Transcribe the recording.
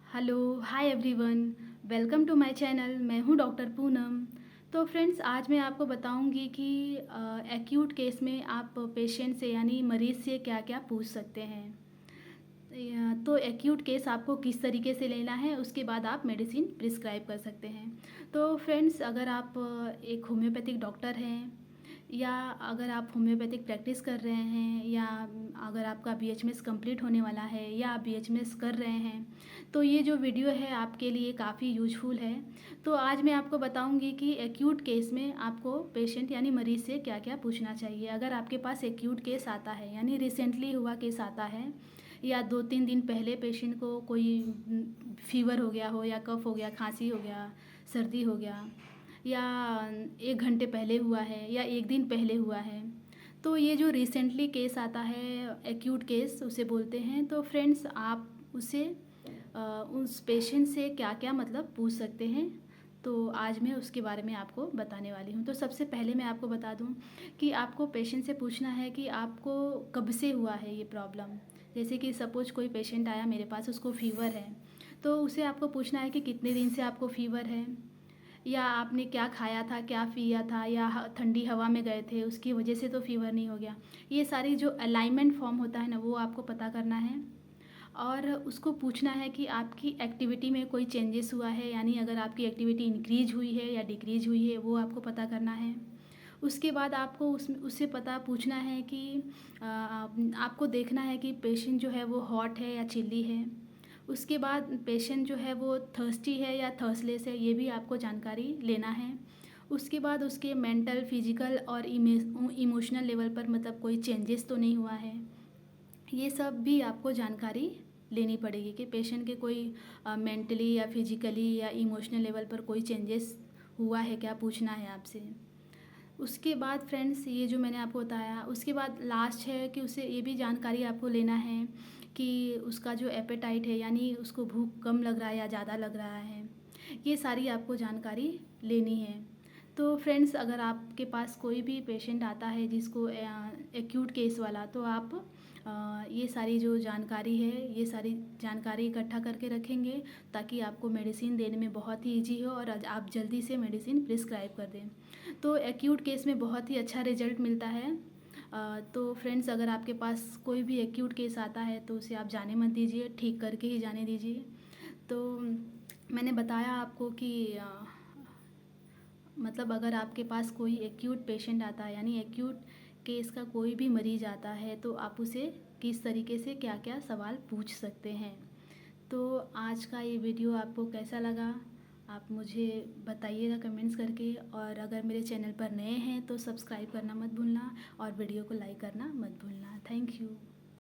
Hello, hi everyone, welcome to my channel. मैं हूं doctor Poonam. तो फ्रेंड्स, आज मैं आपको बताऊंगी कि एक्यूट केस में आप पेशेंट से यानी मरीज़ से क्या क्या पूछ सकते हैं। तो एक्यूट केस आपको किस तरीके से लेना है, उसके बाद आप मेडिसिन प्रिस्क्राइब कर सकते हैं। तो फ्रेंड्स, अगर आप एक होम्योपैथिक डॉक्टर हैं या अगर आप होम्योपैथिक प्रैक्टिस कर रहे हैं या अगर आपका बीएचएमएस कंप्लीट होने वाला है या आप बीएचएमएस कर रहे हैं, तो ये जो वीडियो है आपके लिए काफ़ी यूजफुल है। तो आज मैं आपको बताऊंगी कि एक्यूट केस में आपको पेशेंट यानी मरीज़ से क्या क्या पूछना चाहिए। अगर आपके पास एक्यूट केस आता है यानी रिसेंटली हुआ केस आता है या 2-3 दिन पहले पेशेंट को कोई फीवर हो गया हो या कफ हो गया, खांसी हो गया, सर्दी हो गया, या 1 घंटे पहले हुआ है या 1 दिन पहले हुआ है, तो ये जो रिसेंटली केस आता है एक्यूट केस उसे बोलते हैं। तो फ्रेंड्स, आप उसे उस पेशेंट से क्या क्या मतलब पूछ सकते हैं, तो आज मैं उसके बारे में आपको बताने वाली हूँ। तो सबसे पहले मैं आपको बता दूँ कि आपको पेशेंट से पूछना है कि आपको कब से हुआ है ये प्रॉब्लम। जैसे कि सपोज कोई पेशेंट आया मेरे पास, उसको फ़ीवर है, तो उसे आपको पूछना है कि कितने दिन से आपको फ़ीवर है, या आपने क्या खाया था, क्या पिया था, या ठंडी हवा में गए थे उसकी वजह से तो फ़ीवर नहीं हो गया। ये सारी जो अलाइनमेंट फॉर्म होता है ना, वो आपको पता करना है। और उसको पूछना है कि आपकी एक्टिविटी में कोई चेंजेस हुआ है, यानी अगर आपकी एक्टिविटी इंक्रीज हुई है या डिक्रीज हुई है, वो आपको पता करना है। उसके बाद आपको उससे पता पूछना है कि आपको देखना है कि पेशेंट जो है वो हॉट है या चिल्ली है। उसके बाद पेशेंट जो है वो थर्स्टी है या थर्स्टलेस है, ये भी आपको जानकारी लेना है। उसके बाद उसके मेंटल, फिजिकल और इमोशनल लेवल पर मतलब कोई चेंजेस तो नहीं हुआ है, ये सब भी आपको जानकारी लेनी पड़ेगी कि पेशेंट के कोई मेंटली या फिजिकली या इमोशनल लेवल पर कोई चेंजेस हुआ है क्या, पूछना है आपसे। उसके बाद फ्रेंड्स, ये जो मैंने आपको बताया, उसके बाद लास्ट है कि उसे ये भी जानकारी आपको लेना है कि उसका जो एपेटाइट है यानी उसको भूख कम लग रहा है या ज़्यादा लग रहा है, ये सारी आपको जानकारी लेनी है। तो फ्रेंड्स, अगर आपके पास कोई भी पेशेंट आता है जिसको एक्यूट केस वाला, तो आप ये सारी जो जानकारी है, ये सारी जानकारी इकट्ठा करके रखेंगे ताकि आपको मेडिसिन देने में बहुत ही ईजी हो और आप जल्दी से मेडिसिन प्रिस्क्राइब कर दें। तो एक्यूट केस में बहुत ही अच्छा रिजल्ट मिलता है। तो फ्रेंड्स, अगर आपके पास कोई भी एक्यूट केस आता है तो उसे आप जाने मत दीजिए, ठीक करके ही जाने दीजिए। तो मैंने बताया आपको कि मतलब अगर आपके पास कोई एक्यूट पेशेंट आता है यानी एक्यूट केस का कोई भी मरीज आता है, तो आप उसे किस तरीके से क्या क्या सवाल पूछ सकते हैं। तो आज का ये वीडियो आपको कैसा लगा, आप मुझे बताइएगा कमेंट्स करके। और अगर मेरे चैनल पर नए हैं तो सब्सक्राइब करना मत भूलना और वीडियो को लाइक करना मत भूलना। Thank you.